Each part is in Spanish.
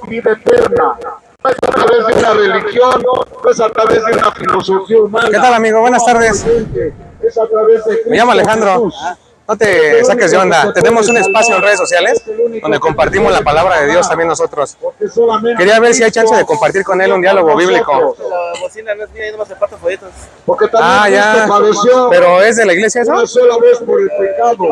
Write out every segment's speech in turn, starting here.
vida eterna. No es a través de una religión, no es a través de una filosofía humana. ¿Qué tal, amigo? Buenas tardes. Es a través de Cristo. Me llamo Alejandro. Jesús. No te saques de onda. Tenemos un espacio en redes sociales donde compartimos la palabra de Dios también nosotros. Quería ver si hay chance de compartir con él un diálogo bíblico. La bocina no es mía, yo nomás reparto folletos. Porque también Cristo padeció ¿Pero es de la iglesia eso? una sola vez por el pecado,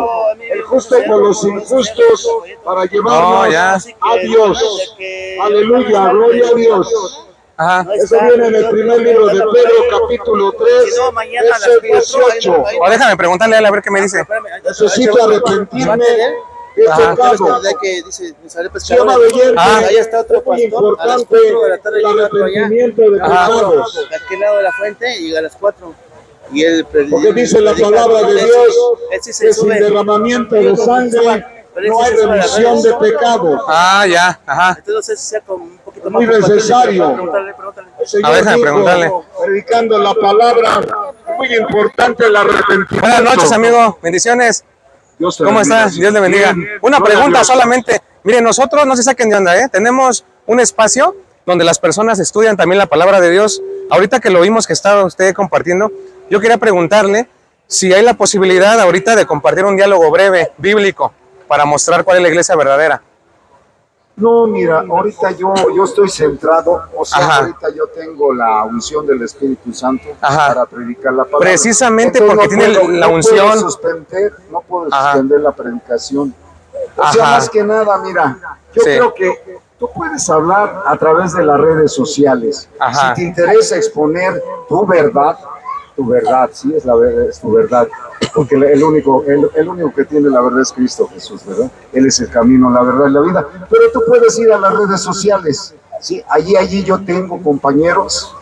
el justo por los injustos, para llevarnos a Dios. Aleluya, gloria a Dios. Ajá. Eso viene en el primer libro de Pedro, capítulo 3, verso 18. O déjame preguntarle a él a ver qué me dice. Necesito arrepentirme de pecado. Se llama Ahí está otro pastor, a las 4 de la tarde el llega otro allá, arrepentimiento de pecados. de aquel lado de la fuente, y llega a las 4. Y él Porque dice la palabra de Dios que sin derramamiento de sangre no hay remisión de pecados. Ya, ajá. Entonces sea como un poquito Muy más necesario. Pregúntale. El Señor A ver, déjame dijo, preguntarle. predicando la palabra, muy importante el arrepentimiento. Buenas noches, amigo. Bendiciones. Dios te ¿Cómo bendiga. estás? Dios le bendiga. Bien. Una Gloria a pregunta Dios. solamente. Miren, nosotros no se saquen de onda, ¿eh? Tenemos un espacio donde las personas estudian también la palabra de Dios. Ahorita que lo vimos que estaba usted compartiendo, yo quería preguntarle si hay la posibilidad ahorita de compartir un diálogo breve, bíblico, para mostrar cuál es la iglesia verdadera. No, mira, ahorita yo estoy centrado, o sea, Ajá. ahorita yo tengo la unción del Espíritu Santo Ajá. para predicar la palabra. Precisamente Entonces, porque tiene la unción. No puedo Ajá. suspender la predicación. O sea, Ajá. más que nada, mira, yo Sí. creo que tú puedes hablar a través de las redes sociales. Ajá. Si te interesa exponer tu verdad, sí, es tu verdad. Porque el único que tiene la verdad es Cristo Jesús, ¿verdad? Él es el camino, la verdad y la vida. Pero tú puedes ir a las redes sociales, ¿sí? Allí yo tengo compañeros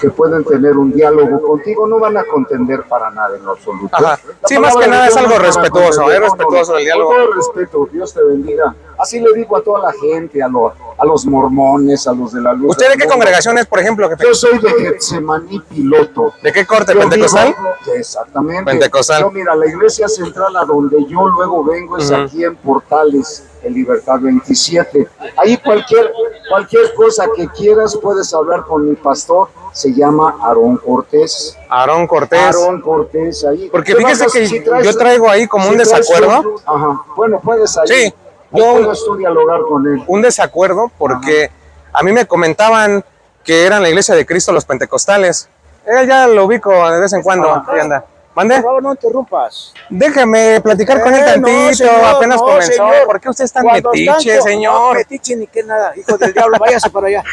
que pueden tener un diálogo contigo, no van a contender para nada en lo absoluto. Ajá. La Sí, más palabra que de nada Dios es algo no para respetuoso, contender, es respetuoso el diálogo. Con todo respeto, Dios te bendiga. Así le digo a toda la gente, a los mormones, a los de la luz. ¿Usted de qué congregación es, por ejemplo? Yo soy de Getsemaní Piloto. ¿De qué corte? Yo ¿Pentecostal? vivo- exactamente. Pentecostal. Yo, mira, la iglesia central a donde yo luego vengo es aquí en Portales, en Libertad 27. Ahí cualquier cosa que quieras puedes hablar con mi pastor. Se llama Aarón Cortés. Aarón Cortés. Aarón Cortés, ahí. Porque ¿Qué fíjese vas a- que si traes- yo traigo ahí como un si traes desacuerdo. Ajá. Bueno, puedes ahí. Sí, Ahí yo- puedes tú dialogar con él. Un desacuerdo porque a mí me comentaban que eran la iglesia de Cristo los pentecostales. Él ya lo ubico de vez en cuando. Ahí anda. ¿Mande? Por favor, no interrumpas. Déjeme platicar con él No, tantito, señor, apenas no, comenzó. señor. ¿Por qué usted es tan Cuando metiche, tanto- señor? No, metiche ni qué nada, hijo del diablo, váyase para allá.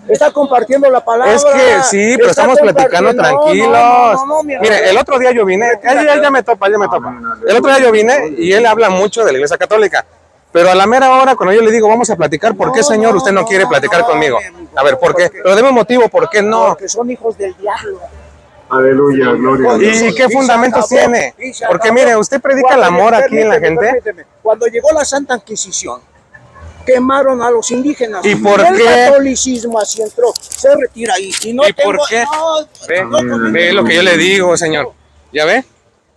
Está compartiendo la palabra. Es que sí, pero Está estamos platicando compartiendo. tranquilos. No, mi Mire, hermano. el otro día yo vine, él ya me topa. El otro día yo vine y él habla mucho de la iglesia católica. Pero a la mera hora, cuando yo le digo, vamos a platicar, ¿por qué, señor, usted no quiere platicar conmigo? A ver, ¿por qué? Pero deme un motivo, ¿por qué no? Porque son hijos del diablo. Aleluya, gloria a Dios. ¿Y qué fundamentos tiene? Porque mire, usted predica el amor aquí en la gente. Permíteme. Cuando llegó la Santa Inquisición, quemaron a los indígenas. ¿Y por el qué? catolicismo así entró. Se retira ahí. Y no ¿Y por tengo- qué? no, Ve lo que yo le digo, señor. ¿Ya ve?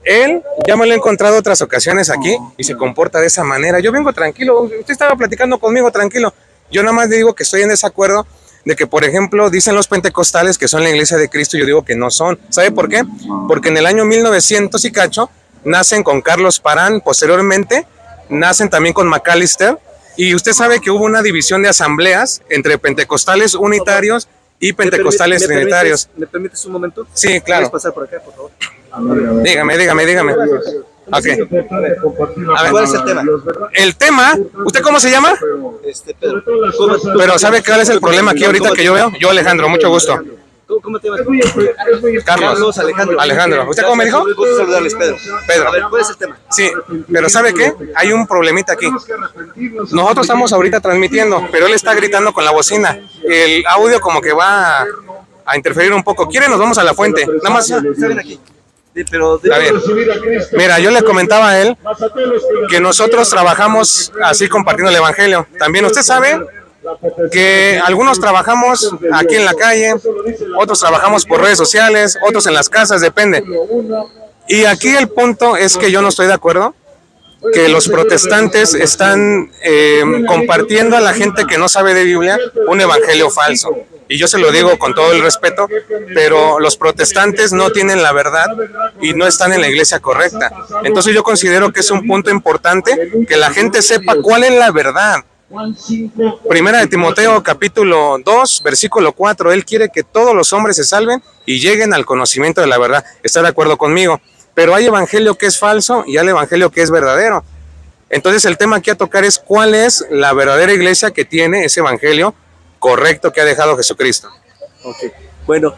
Él ya me lo he encontrado otras ocasiones aquí y se comporta de esa manera. Yo vengo tranquilo, usted estaba platicando conmigo tranquilo. Yo nada más digo que estoy en desacuerdo de que, por ejemplo, dicen los pentecostales que son la iglesia de Cristo, yo digo que no son. ¿Sabe por qué? Porque en el año 1900 y cacho nacen con Carlos Parán, posteriormente nacen también con McAllister, y usted sabe que hubo una división de asambleas entre pentecostales unitarios y pentecostales trinitarios. ¿Me permites un momento? Sí, claro. ¿Puedes pasar por acá, por favor? Dígame. Ok. A ver, ¿cuál es el tema? El tema, ¿usted cómo se llama? Pedro. Pero ¿sabe cuál es el problema aquí ahorita que yo veo? Yo, Alejandro, mucho gusto. ¿Cómo te llamas? Carlos. Alejandro. Alejandro. ¿Usted cómo me dijo? Gusto saludarles, Pedro. Pedro. A ver, ¿cuál es el tema? Sí, pero ¿sabe qué? Hay un problemita aquí. Nosotros estamos ahorita transmitiendo, pero él está gritando con la bocina. El audio como que va a interferir un poco. ¿Quiere? Nos vamos a la fuente. Nada más. Salen aquí. Sí, pero A ver, mira, yo le comentaba a él que nosotros trabajamos así compartiendo el evangelio. También usted sabe que algunos trabajamos aquí en la calle, otros trabajamos por redes sociales, otros en las casas, depende. Y aquí el punto es que yo no estoy de acuerdo que los protestantes están compartiendo a la gente que no sabe de Biblia un evangelio falso. Y yo se lo digo con todo el respeto, pero los protestantes no tienen la verdad y no están en la iglesia correcta. Entonces yo considero que es un punto importante que la gente sepa cuál es la verdad. Primera de Timoteo capítulo 2, versículo 4, él quiere que todos los hombres se salven y lleguen al conocimiento de la verdad. ¿Está de acuerdo conmigo? Pero hay evangelio que es falso y hay evangelio que es verdadero. Entonces el tema aquí a tocar es cuál es la verdadera iglesia que tiene ese evangelio correcto que ha dejado Jesucristo. Okay. Bueno,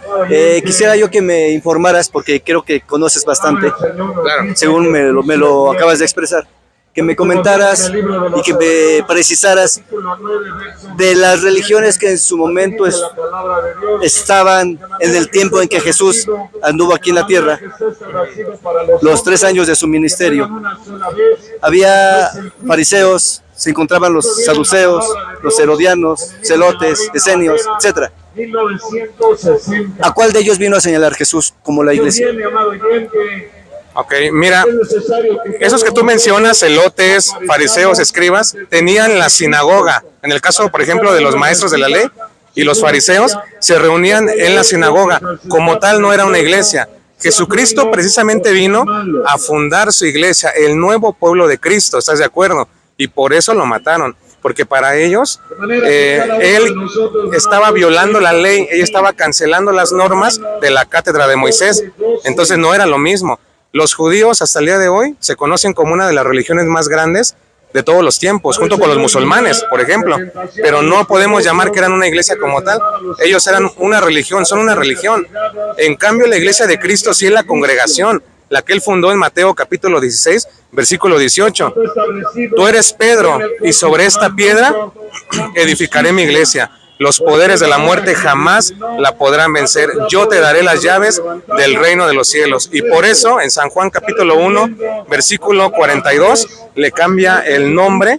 quisiera yo que me informaras, porque creo que conoces bastante, Claro. según me lo acabas de expresar, que me comentaras y que me precisaras de las religiones que en su momento estaban en el tiempo en que Jesús anduvo aquí en la tierra, los 3 años de su ministerio. Había fariseos, se encontraban los saduceos, los herodianos, celotes, esenios, etc. ¿A cuál de ellos vino a señalar Jesús como la iglesia? Ok, mira, esos que tú mencionas, celotes, fariseos, escribas, tenían la sinagoga. En el caso, por ejemplo, de los maestros de la ley y los fariseos, se reunían en la sinagoga. Como tal, no era una iglesia. Jesucristo precisamente vino a fundar su iglesia, el nuevo pueblo de Cristo, ¿estás de acuerdo? Y por eso lo mataron, porque para ellos, él estaba violando la ley, él estaba cancelando las normas de la cátedra de Moisés, entonces no era lo mismo. Los judíos hasta el día de hoy se conocen como una de las religiones más grandes de todos los tiempos, junto con los musulmanes, por ejemplo, pero no podemos llamar que eran una iglesia como tal. Ellos eran una religión, son una religión. En cambio, la iglesia de Cristo sí es la congregación, la que él fundó en Mateo capítulo 16, versículo 18. Tú eres Pedro, y sobre esta piedra edificaré mi iglesia. Los poderes de la muerte jamás la podrán vencer. Yo te daré las llaves del reino de los cielos. Y por eso, en San Juan capítulo 1, versículo 42, le cambia el nombre.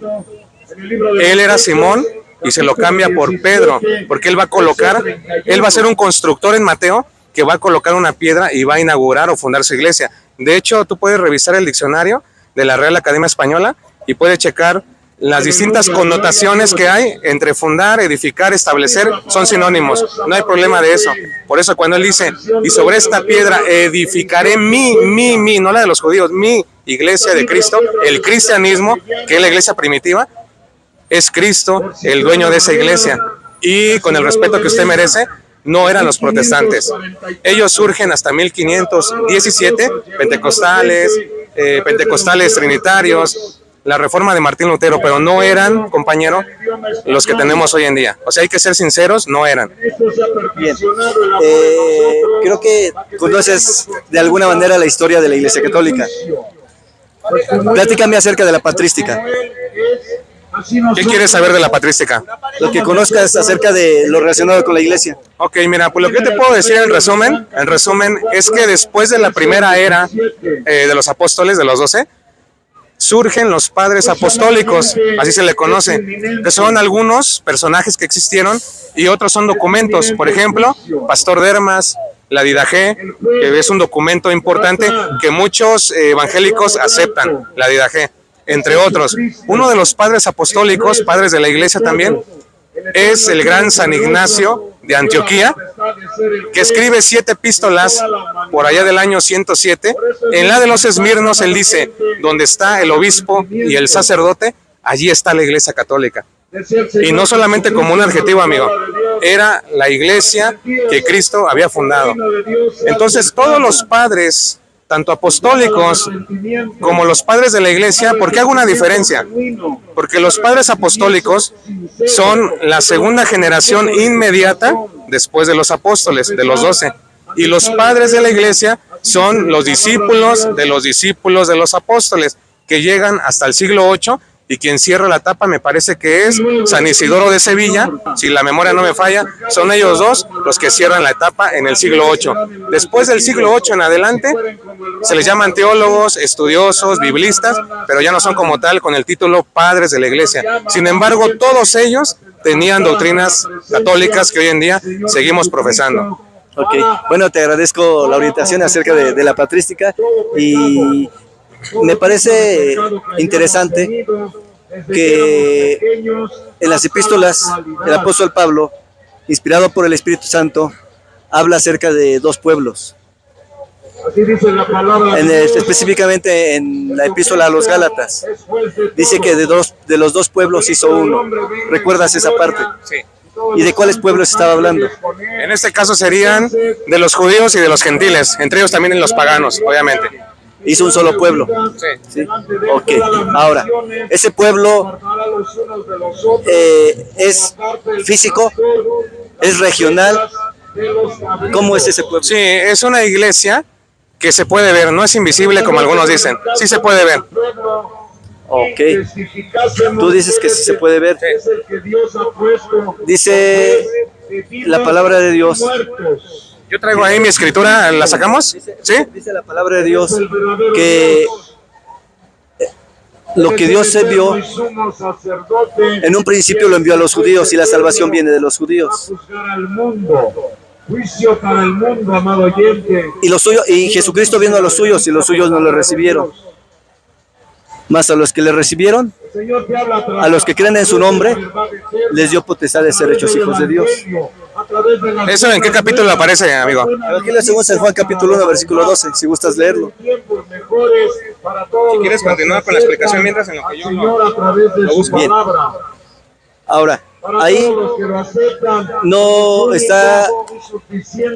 Él era Simón y se lo cambia por Pedro, porque él va a ser un constructor en Mateo que va a colocar una piedra y va a inaugurar o fundar su iglesia. De hecho, tú puedes revisar el diccionario de la Real Academia Española y puedes checar las distintas connotaciones que hay entre fundar, edificar, establecer, son sinónimos, no hay problema de eso. Por eso cuando él dice, y sobre esta piedra edificaré mi, no la de los judíos, mi iglesia de Cristo, el cristianismo, que es la iglesia primitiva, es Cristo el dueño de esa iglesia. Y con el respeto que usted merece, no eran los protestantes. Ellos surgen hasta 1517, pentecostales trinitarios, la reforma de Martín Lutero, pero no eran, compañero, los que tenemos hoy en día. O sea, hay que ser sinceros, no eran. Bien, creo que conoces de alguna manera la historia de la Iglesia Católica. Platícame acerca de la patrística. ¿Qué quieres saber de la patrística? Lo que conozcas acerca de lo relacionado con la Iglesia. Ok, mira, pues lo que te puedo decir en resumen es que después de la primera era de los apóstoles, de los 12, surgen los padres apostólicos, así se le conoce, que son algunos personajes que existieron y otros son documentos. Por ejemplo, Pastor Dermas, la Didache, que es un documento importante que muchos evangélicos aceptan, la Didache, entre otros. Uno de los padres apostólicos, padres de la iglesia también, es el gran San Ignacio de Antioquía, que escribe 7 epístolas por allá del año 107. En la de los Esmirnos él dice, donde está el obispo y el sacerdote, allí está la iglesia católica. Y no solamente como un adjetivo, amigo, era la iglesia que Cristo había fundado. Entonces todos los padres, tanto apostólicos como los padres de la iglesia, ¿por qué hago una diferencia? Porque los padres apostólicos son la segunda generación inmediata después de los apóstoles, de los 12. Y los padres de la iglesia son los discípulos de los apóstoles, que llegan hasta el siglo VIII, y quien cierra la etapa me parece que es San Isidoro de Sevilla, si la memoria no me falla, son ellos dos los que cierran la etapa en el siglo VIII. Después del siglo VIII en adelante se les llaman teólogos, estudiosos, biblistas, pero ya no son como tal con el título padres de la iglesia. Sin embargo, todos ellos tenían doctrinas católicas que hoy en día seguimos profesando. Ok, bueno, te agradezco la orientación acerca de la patrística y Me parece interesante que en las epístolas el apóstol Pablo, inspirado por el Espíritu Santo, habla acerca de dos pueblos. Específicamente en la epístola a los Gálatas, dice que de los dos pueblos hizo uno. ¿Recuerdas esa parte? Sí. ¿Y de cuáles pueblos estaba hablando? En este caso serían de los judíos y de los gentiles, entre ellos también en los paganos, obviamente. Hizo un solo pueblo. Sí. ¿Sí? Ok. Ahora, ese pueblo es físico, es regional. ¿Cómo es ese pueblo? Sí, es una iglesia que se puede ver, no es invisible como algunos dicen, sí se puede ver. Ok. Tú dices que sí se puede ver. Dice la palabra de Dios. Yo traigo ahí mi escritura, ¿la sacamos? ¿Sí? Dice la palabra de Dios que lo que Dios envió, en un principio lo envió a los judíos y la salvación viene de los judíos. Juicio para el mundo, amado oyente. Y Jesucristo vino a los suyos y los suyos no lo recibieron. Mas a los que le recibieron, a los que creen en su nombre, les dio potestad de ser hechos hijos de Dios. ¿Eso en qué capítulo aparece, amigo? Evangelio según San Juan capítulo 1, versículo 12, si gustas leerlo. Si quieres continuar con la explicación mientras en lo que yo lo busco. Bien. Ahora, ahí no está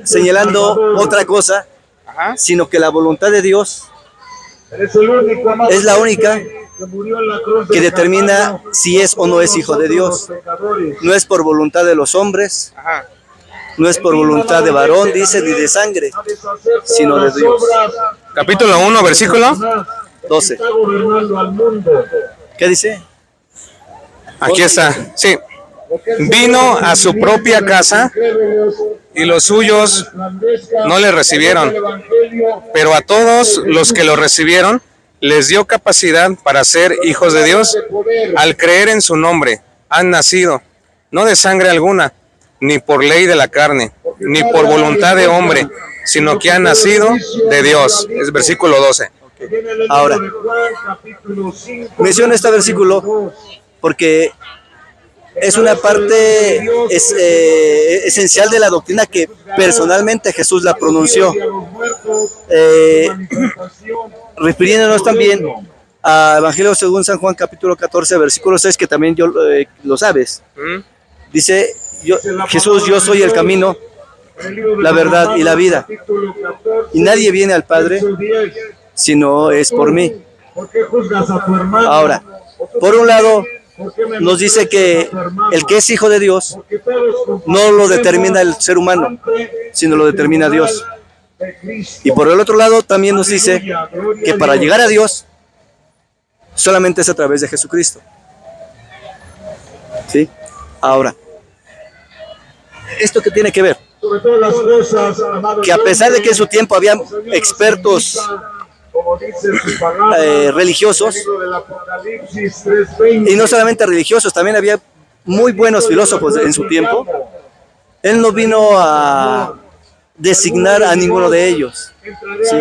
señalando otra cosa, Ajá. sino que la voluntad de Dios es la única que determina si es o no es hijo de Dios. No es por voluntad de los hombres, Ajá. no es por voluntad de varón, dice, ni de sangre, sino de Dios. Capítulo 1, versículo 12. ¿Qué dice? Aquí está, sí. Vino a su propia casa y los suyos no le recibieron, pero a todos los que lo recibieron les dio capacidad para ser hijos de Dios. Al creer en su nombre han nacido, no de sangre alguna, ni por ley de la carne, ni por voluntad de hombre, sino que han nacido de Dios. Es versículo 12. Ahora, menciona este versículo porque es una parte esencial de la doctrina que personalmente Jesús la pronunció, refiriéndonos también a Evangelio según San Juan capítulo 14 versículo 6, que también lo sabes. Dice Jesús: yo soy el camino, la verdad y la vida, y nadie viene al Padre si no es por mí. Ahora, por un lado, nos dice que el que es hijo de Dios no lo determina el ser humano, sino lo determina Dios. Y por el otro lado también nos dice que para llegar a Dios solamente es a través de Jesucristo. ¿Sí? Ahora, ¿esto qué tiene que ver? Que a pesar de que en su tiempo había expertos religiosos, y no solamente religiosos, también había muy buenos filósofos en su tiempo, él no vino a designar a ninguno de ellos. ¿Sí?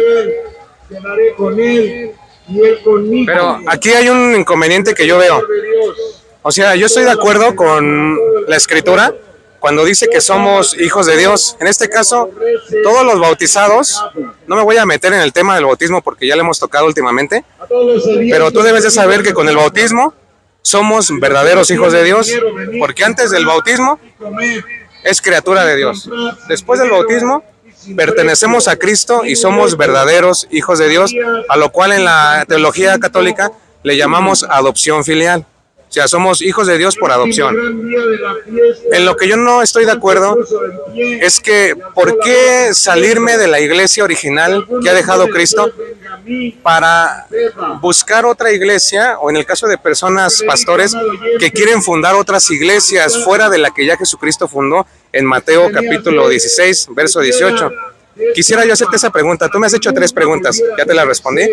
Pero aquí hay un inconveniente que yo veo. O sea, yo estoy de acuerdo con la escritura cuando dice que somos hijos de Dios. En este caso, todos los bautizados, no me voy a meter en el tema del bautismo porque ya lo hemos tocado últimamente, pero tú debes de saber que con el bautismo somos verdaderos hijos de Dios, porque antes del bautismo es criatura de Dios. Después del bautismo pertenecemos a Cristo y somos verdaderos hijos de Dios, a lo cual en la teología católica le llamamos adopción filial. O sea, somos hijos de Dios por adopción. En lo que yo no estoy de acuerdo es que ¿por qué salirme de la iglesia original que ha dejado Cristo para buscar otra iglesia, o en el caso de personas, pastores, que quieren fundar otras iglesias fuera de la que ya Jesucristo fundó en Mateo capítulo 16, verso 18? Quisiera yo hacerte esa pregunta. Tú me has hecho 3 preguntas, ya te las respondí.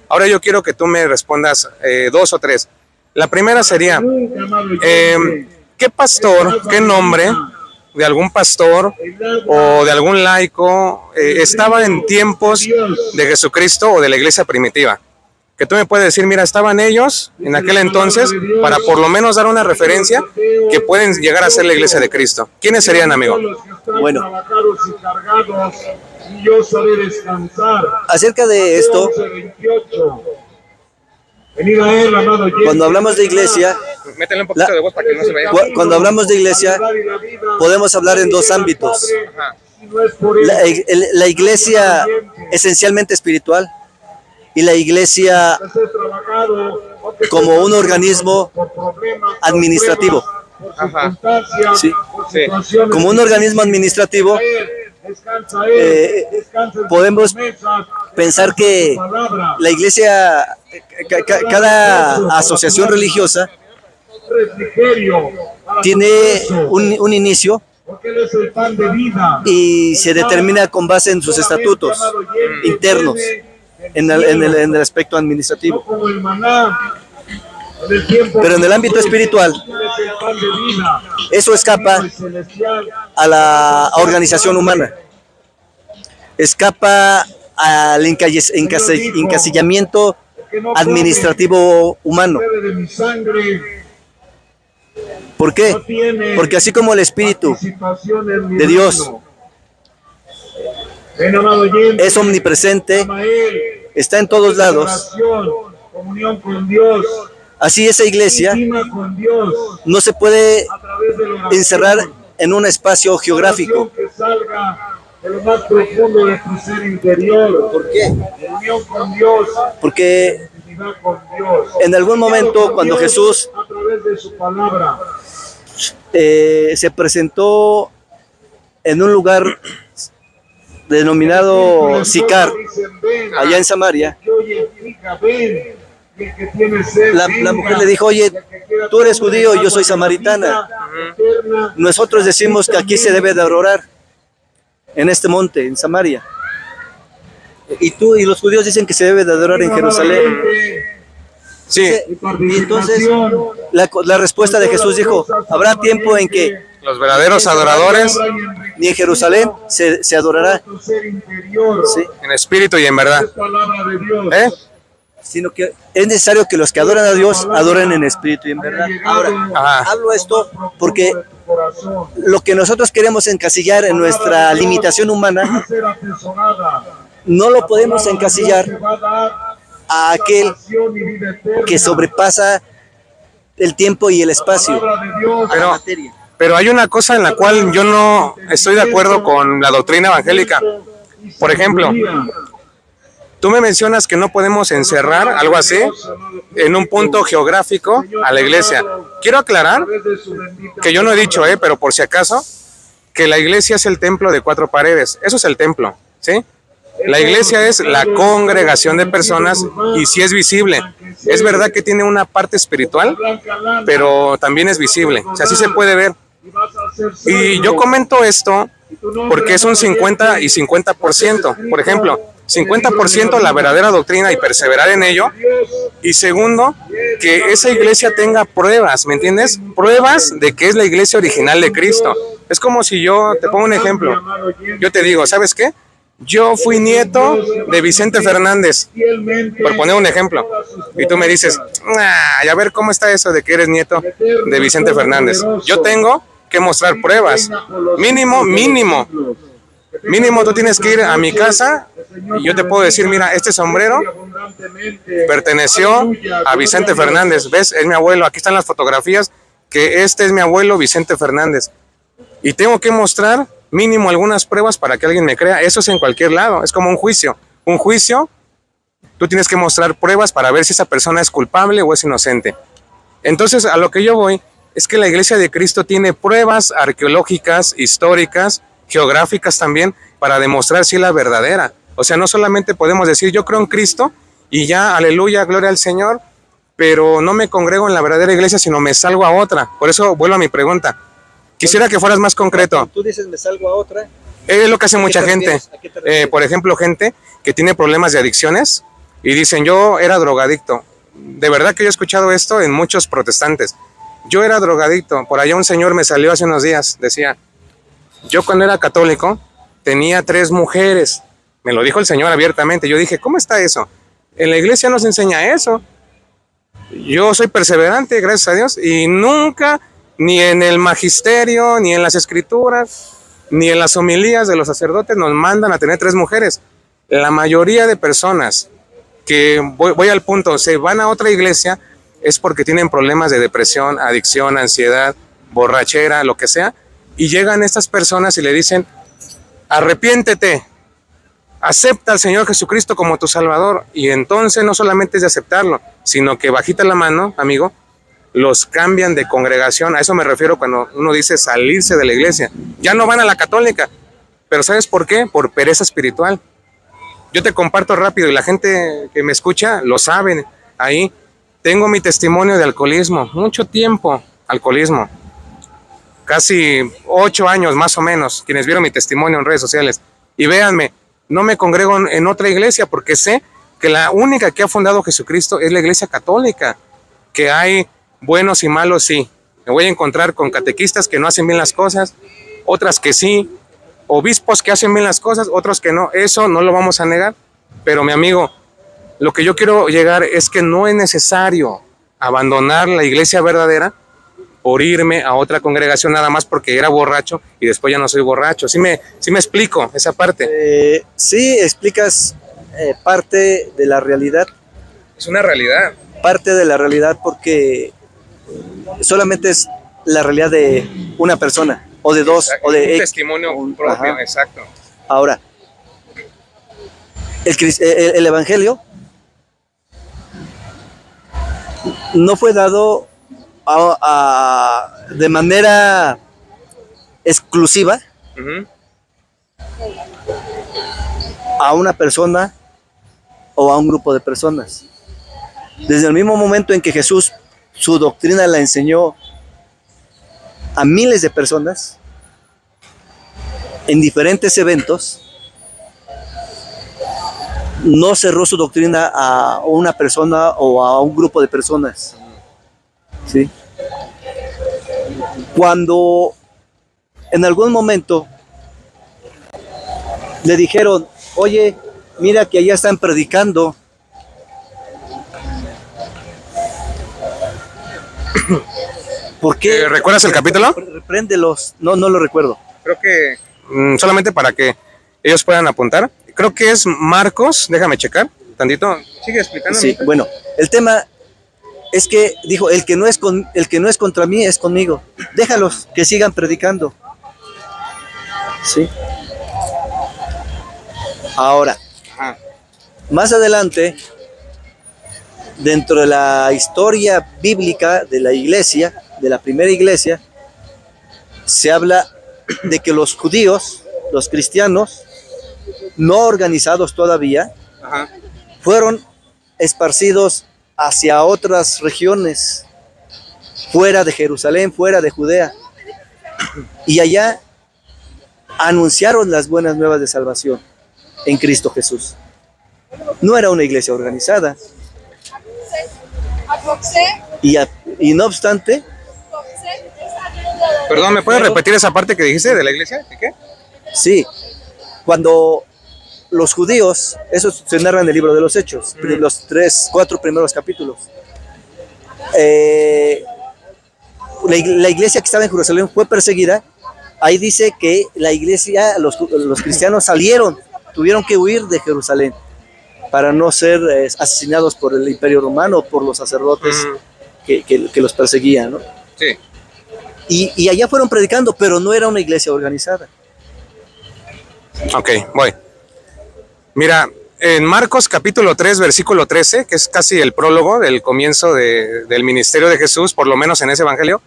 Ahora yo quiero que tú me respondas 2 o 3. La primera sería, ¿qué pastor, qué nombre de algún pastor o de algún laico estaba en tiempos de Jesucristo o de la iglesia primitiva? que tú me puedes decir, mira, estaban ellos en aquel entonces, para por lo menos dar una referencia que pueden llegar a ser la iglesia de Cristo. ¿Quiénes serían, amigo? Bueno, y yo sabré descansar. acerca de esto, 11:28. Venid a él, amado oyente. cuando hablamos de iglesia, Métele un poquito de voz para que no se vea. cuando hablamos de iglesia, podemos hablar en dos ámbitos. La iglesia esencialmente espiritual y la iglesia como un organismo administrativo. Ajá. Sí. Sí. Como un organismo administrativo, podemos pensar que la iglesia, cada asociación religiosa tiene un inicio y se determina con base en sus estatutos internos en el aspecto administrativo. Pero en el ámbito espiritual, eso escapa a la organización humana, escapa al encasillamiento administrativo humano. ¿Por qué? Porque así como el Espíritu de Dios es omnipresente, está en todos lados, así esa iglesia no se puede encerrar en un espacio geográfico. ¿Por qué? Porque en algún momento cuando Jesús se presentó en un lugar denominado Sicar, allá en Samaria, la mujer le dijo, oye, tú eres judío y yo soy samaritana. Nosotros decimos que aquí se debe de adorar, en este monte, en Samaria. Y los judíos dicen que se debe de adorar en Jerusalén. Sí. Y entonces la respuesta de Jesús dijo, habrá tiempo en que Los verdaderos adoradores ni en Jerusalén se adorará, ¿sí? en espíritu y en verdad. ¿Eh? Sino que es necesario que los que adoran a Dios adoren en espíritu y en verdad. Ahora, Ajá. hablo esto porque lo que nosotros queremos encasillar en nuestra limitación humana, no lo podemos encasillar a aquel que sobrepasa el tiempo y el espacio. Pero hay una cosa en la cual yo no estoy de acuerdo con la doctrina evangélica. Por ejemplo, tú me mencionas que no podemos encerrar, algo así, en un punto geográfico a la iglesia. Quiero aclarar que yo no he dicho, pero por si acaso, que la iglesia es el templo de 4 paredes. Eso es el templo, ¿sí? La iglesia es la congregación de personas y sí es visible. Es verdad que tiene una parte espiritual, pero también es visible. O sea, sí se puede ver. Y yo comento esto porque es un 50 y 50%. Por ejemplo, 50% la verdadera doctrina y perseverar en ello. Y segundo, que esa iglesia tenga pruebas, ¿me entiendes? Pruebas de que es la iglesia original de Cristo. Es como si yo, te pongo un ejemplo, yo te digo, ¿sabes qué? Yo fui nieto de Vicente Fernández, por poner un ejemplo, y tú me dices, a ver cómo está eso de que eres nieto de Vicente Fernández. Yo tengo que mostrar pruebas, mínimo, tú tienes que ir a mi casa y yo te puedo decir, mira, este sombrero perteneció a Vicente Fernández, ¿ves? Es mi abuelo, aquí están las fotografías, que este es mi abuelo Vicente Fernández, y tengo que mostrar mínimo algunas pruebas para que alguien me crea. Eso es en cualquier lado, es como un juicio. Un juicio, tú tienes que mostrar pruebas para ver si esa persona es culpable o es inocente. Entonces, a lo que yo voy es que la iglesia de Cristo tiene pruebas arqueológicas, históricas, geográficas también, para demostrar si es la verdadera. O sea, no solamente podemos decir, yo creo en Cristo y ya, aleluya, gloria al Señor, pero no me congrego en la verdadera iglesia, sino me salgo a otra. Por eso vuelvo a mi pregunta. Quisiera que fueras más concreto. Tú dices, me salgo a otra. Es lo que hace mucha gente. Por ejemplo, gente que tiene problemas de adicciones y dicen, yo era drogadicto. De verdad que yo he escuchado esto en muchos protestantes. Yo era drogadicto. Por allá un señor me salió hace unos días, decía, yo cuando era católico tenía 3 mujeres. Me lo dijo el señor abiertamente. Yo dije, ¿cómo está eso? En la iglesia nos enseña eso. Yo soy perseverante, gracias a Dios, y nunca, ni en el magisterio, ni en las escrituras, ni en las homilías de los sacerdotes nos mandan a tener 3 mujeres. La mayoría de personas que, voy al punto, se van a otra iglesia es porque tienen problemas de depresión, adicción, ansiedad, borrachera, lo que sea, y llegan estas personas y le dicen, arrepiéntete, acepta al Señor Jesucristo como tu Salvador, y entonces no solamente es de aceptarlo, sino que bajita la mano, amigo, los cambian de congregación. A eso me refiero cuando uno dice salirse de la iglesia. Ya no van a la católica, pero ¿sabes por qué? Por pereza espiritual. Yo te comparto rápido y la gente que me escucha lo sabe. Ahí tengo mi testimonio de alcoholismo, mucho tiempo alcoholismo, casi 8 años más o menos, quienes vieron mi testimonio en redes sociales. Y véanme, no me congrego en otra iglesia porque sé que la única que ha fundado Jesucristo es la iglesia católica. Que hay buenos y malos, sí. Me voy a encontrar con catequistas que no hacen bien las cosas, otras que sí, obispos que hacen bien las cosas, otros que no. Eso no lo vamos a negar. Pero mi amigo, lo que yo quiero llegar es que no es necesario abandonar la iglesia verdadera por irme a otra congregación nada más porque era borracho y después ya no soy borracho. ¿Sí me explico esa parte? Sí, explicas parte de la realidad. Es una realidad. Parte de la realidad porque solamente es la realidad de una persona, o de dos, Exacto. o de un testimonio propio, ajá. exacto. Ahora, el Evangelio no fue dado de manera exclusiva Uh-huh. a una persona o a un grupo de personas. Desde el mismo momento en que Jesús su doctrina la enseñó a miles de personas en diferentes eventos, no cerró su doctrina a una persona o a un grupo de personas. ¿Sí? Cuando en algún momento le dijeron, oye, mira que allá están predicando, ¿por qué? ¿Recuerdas el capítulo? Repréndelos. No lo recuerdo. Creo que solamente para que ellos puedan apuntar. Creo que es Marcos, déjame checar tantito. Sigue explicando. Sí, bueno, el tema es que dijo, el que no es contra mí es conmigo. Déjalos que sigan predicando. Sí. Ahora, Ajá. más adelante, dentro de la historia bíblica de la iglesia, de la primera iglesia, se habla de que los judíos, los cristianos, no organizados todavía, Ajá. fueron esparcidos hacia otras regiones, fuera de Jerusalén, fuera de Judea, y allá anunciaron las buenas nuevas de salvación en Cristo Jesús. No era una iglesia organizada, y no obstante, Perdón, ¿me puedes repetir esa parte que dijiste de la iglesia? ¿Qué? sí, cuando los judíos, eso se narra en el libro de los Hechos, los 4 primeros capítulos. La iglesia que estaba en Jerusalén fue perseguida. Ahí dice que la iglesia, los cristianos salieron, tuvieron que huir de Jerusalén para no ser asesinados por el Imperio Romano, por los sacerdotes que los perseguían, ¿no? Sí. Y allá fueron predicando, pero no era una iglesia organizada. Ok, voy. Mira, en Marcos capítulo 3, versículo 13, que es casi el prólogo del comienzo del ministerio de Jesús, por lo menos en ese evangelio,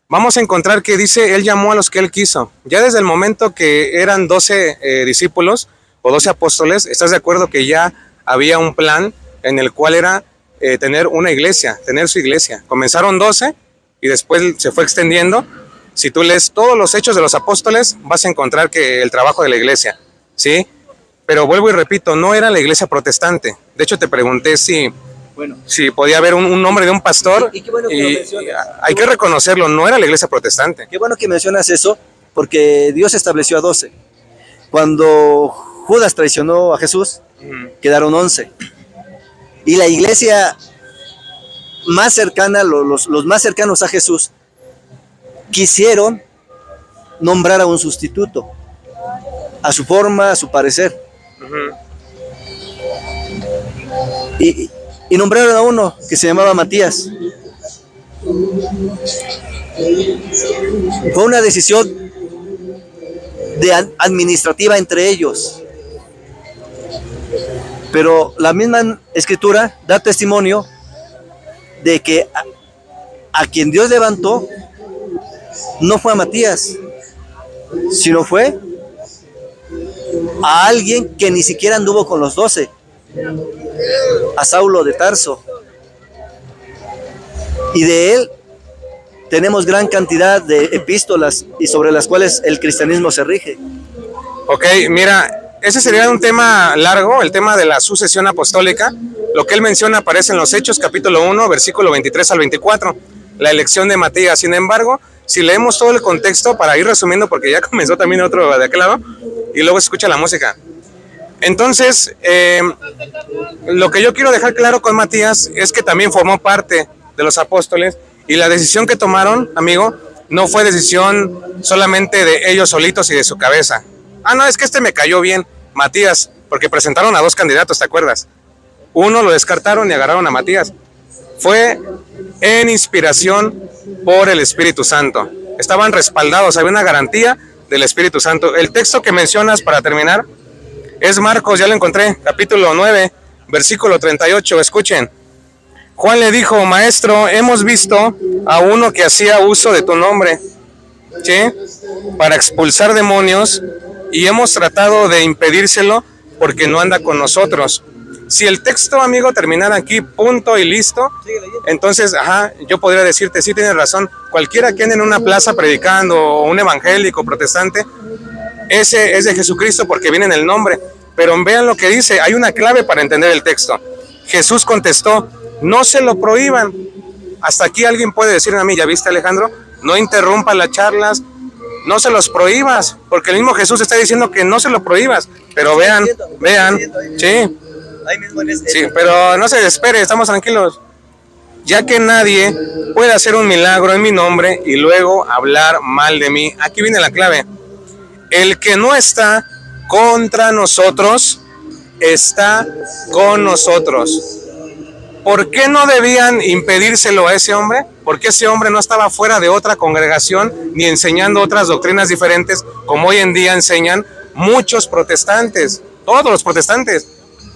vamos a encontrar que dice, él llamó a los que él quiso. Ya desde el momento que eran 12 discípulos o 12 apóstoles, ¿estás de acuerdo que ya había un plan en el cual era tener una iglesia, tener su iglesia? Comenzaron 12 y después se fue extendiendo. Si tú lees todos los hechos de los apóstoles, vas a encontrar que el trabajo de la iglesia, ¿sí? Pero vuelvo y repito, no era la iglesia protestante. De hecho, te pregunté si podía haber un nombre de un pastor. Y qué bueno que lo mencionas. Hay que reconocerlo, no era la iglesia protestante. Qué bueno que mencionas eso, porque Dios estableció a 12. Cuando Judas traicionó a Jesús, quedaron 11. Y la iglesia más cercana, los más cercanos a Jesús, quisieron nombrar a un sustituto, a su forma, a su parecer. Y nombraron a uno que se llamaba Matías. Fue una decisión administrativa entre ellos. Pero la misma escritura da testimonio de que a quien Dios levantó no fue a Matías, sino fue a alguien que ni siquiera anduvo con los 12, a Saulo de Tarso. Y de él tenemos gran cantidad de epístolas y sobre las cuales el cristianismo se rige. Ok, mira, ese sería un tema largo, el tema de la sucesión apostólica. Lo que él menciona aparece en los Hechos, capítulo 1, versículo 23 al 24, la elección de Matías. Sin embargo, si leemos todo el contexto, para ir resumiendo, porque ya comenzó también otro de aquel lado, y luego se escucha la música. Entonces, lo que yo quiero dejar claro con Matías es que también formó parte de los apóstoles, y la decisión que tomaron, amigo, no fue decisión solamente de ellos solitos y de su cabeza. Ah, no, es que este me cayó bien, Matías, porque presentaron a 2 candidatos, ¿te acuerdas? Uno lo descartaron y agarraron a Matías. Fue en inspiración por el Espíritu Santo. Estaban respaldados, había una garantía del Espíritu Santo. El texto que mencionas para terminar es Marcos, ya lo encontré, capítulo 9, versículo 38. Escuchen. Juan le dijo: Maestro, hemos visto a uno que hacía uso de tu nombre, ¿sí?, para expulsar demonios, y hemos tratado de impedírselo porque no anda con nosotros. Si el texto, amigo, terminara aquí, punto y listo, entonces, yo podría decirte, sí, tienes razón, cualquiera que ande en una plaza predicando, o un evangélico, protestante, ese es de Jesucristo porque viene en el nombre. Pero vean lo que dice, hay una clave para entender el texto. Jesús contestó: no se lo prohíban. Hasta aquí alguien puede decirme a mí: ¿ya viste, Alejandro? No interrumpas las charlas, no se los prohíbas, porque el mismo Jesús está diciendo que no se lo prohíbas. Pero vean, sí. Sí, pero no se desespere, estamos tranquilos. Ya que nadie puede hacer un milagro en mi nombre y luego hablar mal de mí. Aquí viene la clave. El que no está contra nosotros, está con nosotros. ¿Por qué no debían impedírselo a ese hombre? Porque ese hombre no estaba fuera de otra congregación ni enseñando otras doctrinas diferentes como hoy en día enseñan muchos protestantes, todos los protestantes.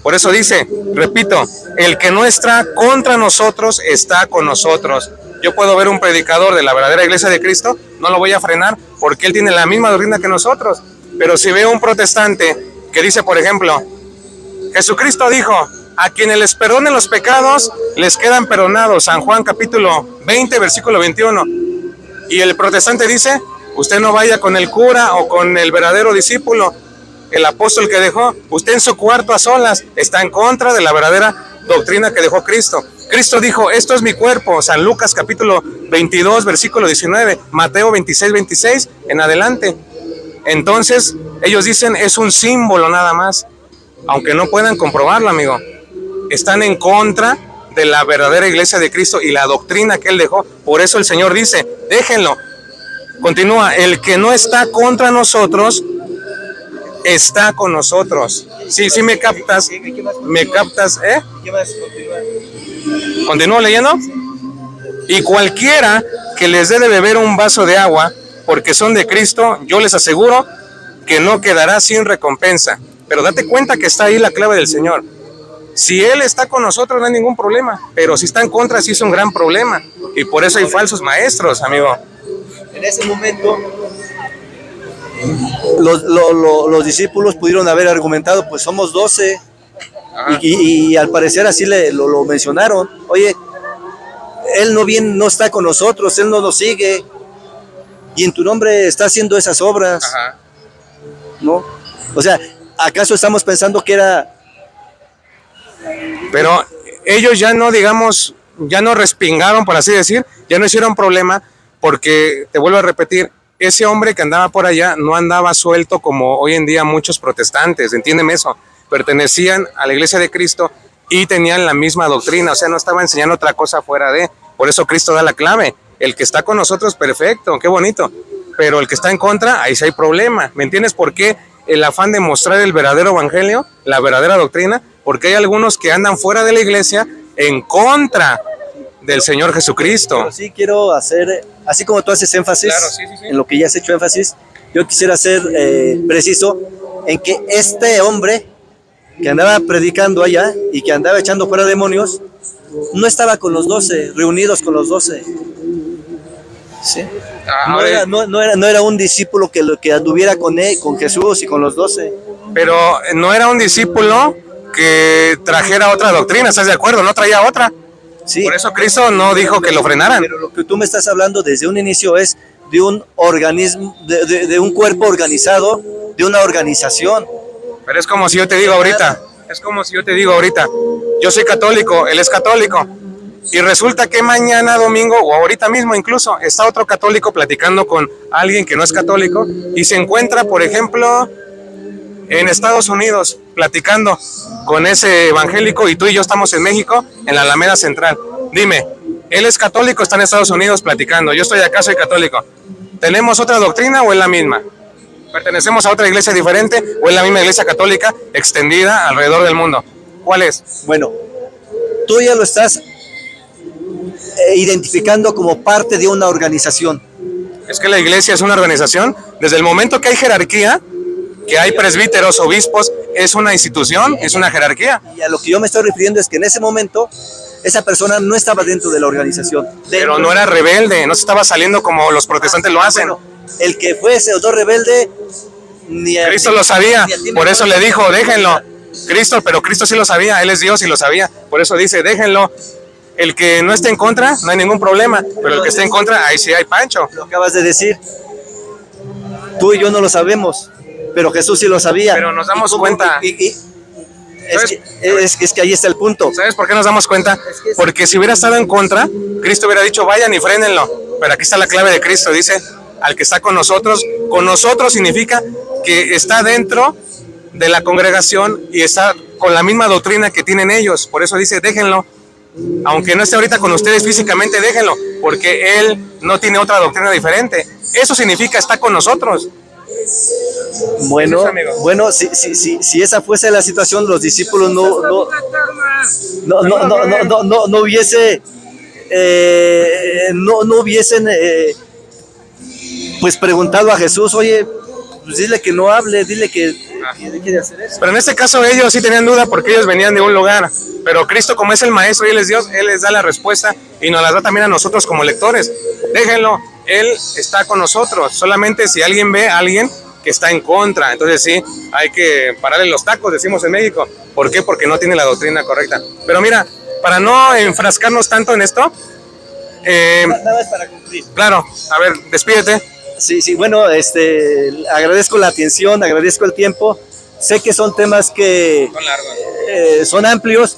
Por eso dice, repito, el que no está contra nosotros está con nosotros. Yo puedo ver un predicador de la verdadera iglesia de Cristo, no lo voy a frenar porque él tiene la misma doctrina que nosotros. Pero si veo un protestante que dice, por ejemplo, Jesucristo dijo: a quienes les perdonen los pecados, les quedan perdonados. San Juan capítulo 20, versículo 21. Y el protestante dice: usted no vaya con el cura o con el verdadero discípulo, el apóstol que dejó. Usted en su cuarto a solas está en contra de la verdadera doctrina que dejó Cristo. Cristo dijo: esto es mi cuerpo. San Lucas capítulo 22, versículo 19. Mateo 26, 26 en adelante. Entonces, ellos dicen, es un símbolo nada más. Aunque no puedan comprobarlo, amigo. Están en contra de la verdadera iglesia de Cristo y la doctrina que Él dejó. Por eso el Señor dice, déjenlo. Continúa, el que no está contra nosotros, está con nosotros. Sí, sí me captas. ¿Me captas? ¿Continúo leyendo? Y cualquiera que les dé de beber un vaso de agua, porque son de Cristo, yo les aseguro que no quedará sin recompensa. Pero date cuenta que está ahí la clave del Señor. Si Él está con nosotros no hay ningún problema, pero si está en contra sí es un gran problema. Y por eso hay falsos maestros, amigo. En ese momento, los discípulos pudieron haber argumentado, pues somos 12, y al parecer así lo mencionaron. Oye, Él no está con nosotros, Él no nos sigue, y en tu nombre está haciendo esas obras. ¿No? O sea, ¿acaso estamos pensando que era...? Pero ellos ya no, digamos, ya no respingaron, por así decir, ya no hicieron problema, porque, te vuelvo a repetir, ese hombre que andaba por allá no andaba suelto como hoy en día muchos protestantes, entiéndeme eso, pertenecían a la iglesia de Cristo y tenían la misma doctrina, o sea, no estaba enseñando otra cosa fuera de. Por eso Cristo da la clave. El que está con nosotros, perfecto, qué bonito. Pero el que está en contra, ahí sí hay problema. ¿Me entiendes por qué el afán de mostrar el verdadero evangelio, la verdadera doctrina? Porque hay algunos que andan fuera de la iglesia en contra del Señor Jesucristo. Pero sí quiero hacer, así como tú haces énfasis, Claro, sí. en lo que ya has hecho énfasis, yo quisiera ser preciso en que este hombre que andaba predicando allá y que andaba echando fuera demonios, no estaba con los 12, reunidos con los 12. ¿Sí? No era un discípulo que anduviera con él, con Jesús y con los 12. Pero no era un discípulo que trajera otra doctrina, ¿estás de acuerdo? No traía otra. Sí. Por eso Cristo no dijo que lo frenaran. Pero lo que tú me estás hablando desde un inicio es de un organismo, de un cuerpo organizado, de una organización. Pero es como si yo te digo ahorita, yo soy católico, él es católico, y resulta que mañana domingo, o ahorita mismo incluso, está otro católico platicando con alguien que no es católico, y se encuentra, por ejemplo, en Estados Unidos, platicando con ese evangélico, y tú y yo estamos en México, en la Alameda Central. Dime, él es católico, está en Estados Unidos platicando, yo estoy acá, soy católico. ¿Tenemos otra doctrina o es la misma? ¿Pertenecemos a otra iglesia diferente o es la misma iglesia católica extendida alrededor del mundo? ¿Cuál es? Bueno, tú ya lo estás identificando como parte de una organización. Es que la iglesia es una organización. Desde el momento que hay jerarquía, que hay presbíteros, obispos, es una institución, es una jerarquía. Y a lo que yo me estoy refiriendo es que en ese momento esa persona no estaba dentro de la organización. Pero no era rebelde, no se estaba saliendo como los protestantes lo hacen. Bueno, el que fuese o no rebelde, Cristo lo sabía, por eso le dijo, déjenlo. Pero Cristo sí lo sabía, Él es Dios y lo sabía. Por eso dice, déjenlo. El que no esté en contra, no hay ningún problema. Pero el que esté en contra, ahí sí hay pancho. Lo acabas de decir. Tú y yo no lo sabemos, pero Jesús sí lo sabía. Pero nos damos cuenta. Es que ahí está el punto. ¿Sabes por qué nos damos cuenta? Porque si hubiera estado en contra, Cristo hubiera dicho, vayan y frénenlo. Pero aquí está la clave de Cristo, dice, al que está con nosotros significa que está dentro de la congregación y está con la misma doctrina que tienen ellos. Por eso dice, déjenlo. Aunque no esté ahorita con ustedes físicamente, déjenlo, porque Él no tiene otra doctrina diferente. Eso significa, está con nosotros. Bueno, si esa fuese la situación, los discípulos no hubiesen pues preguntado a Jesús, oye, pues dile que no hable, dile que quiere hacer eso. Pero en este caso ellos sí tenían duda porque ellos venían de un lugar, pero Cristo, como es el maestro y Él es Dios, Él les da la respuesta y nos la da también a nosotros como lectores. Déjenlo, Él está con nosotros, solamente si alguien ve a alguien que está en contra, entonces sí, hay que pararle los tacos, decimos en México. ¿Por qué? Porque no tiene la doctrina correcta. Pero mira, para no enfrascarnos tanto en esto, nada más para cumplir. Claro, a ver, despídete. Sí, bueno, agradezco la atención, agradezco el tiempo. Sé que son temas que Son largos. son amplios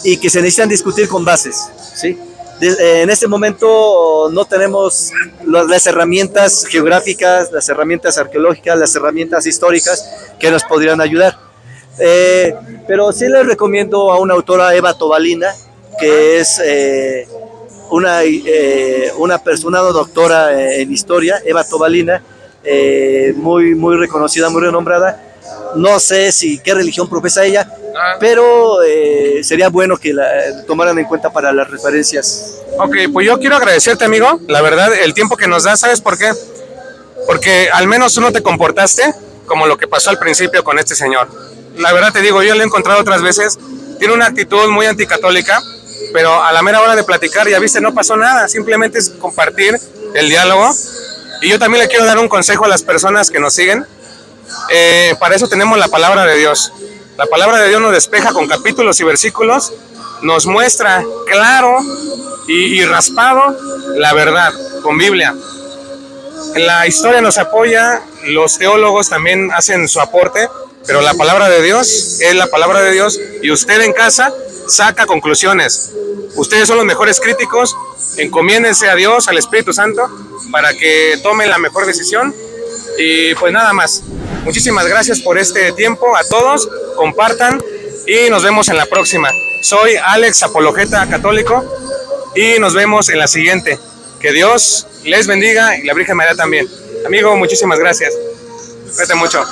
y que se necesitan discutir con bases, ¿sí? En este momento no tenemos las herramientas geográficas, las herramientas arqueológicas, las herramientas históricas que nos podrían ayudar. Pero sí les recomiendo a una autora, Eva Tobalina, que es una persona doctora en historia, Eva Tobalina, muy reconocida, muy renombrada. No sé qué religión profesa ella, pero sería bueno que la tomaran en cuenta para las referencias. Ok, pues yo quiero agradecerte, amigo, la verdad, el tiempo que nos das. ¿Sabes por qué? Porque al menos tú no te comportaste como lo que pasó al principio con este señor. La verdad te digo, yo lo he encontrado otras veces, tiene una actitud muy anticatólica, pero a la mera hora de platicar, ya viste, no pasó nada, simplemente es compartir el diálogo. Y yo también le quiero dar un consejo a las personas que nos siguen. Para eso tenemos la palabra de Dios. La palabra de Dios nos despeja con capítulos y versículos, nos muestra claro y raspado la verdad con Biblia. La historia nos apoya, los teólogos también hacen su aporte, pero la palabra de Dios es la palabra de Dios y usted en casa saca conclusiones. Ustedes son los mejores críticos, encomiéndense a Dios, al Espíritu Santo, para que tomen la mejor decisión. Y pues nada más, muchísimas gracias por este tiempo a todos, compartan y nos vemos en la próxima. Soy Alex, apologeta católico, y nos vemos en la siguiente. Que Dios les bendiga y la Virgen María también. Amigo, muchísimas gracias. Cuídate mucho.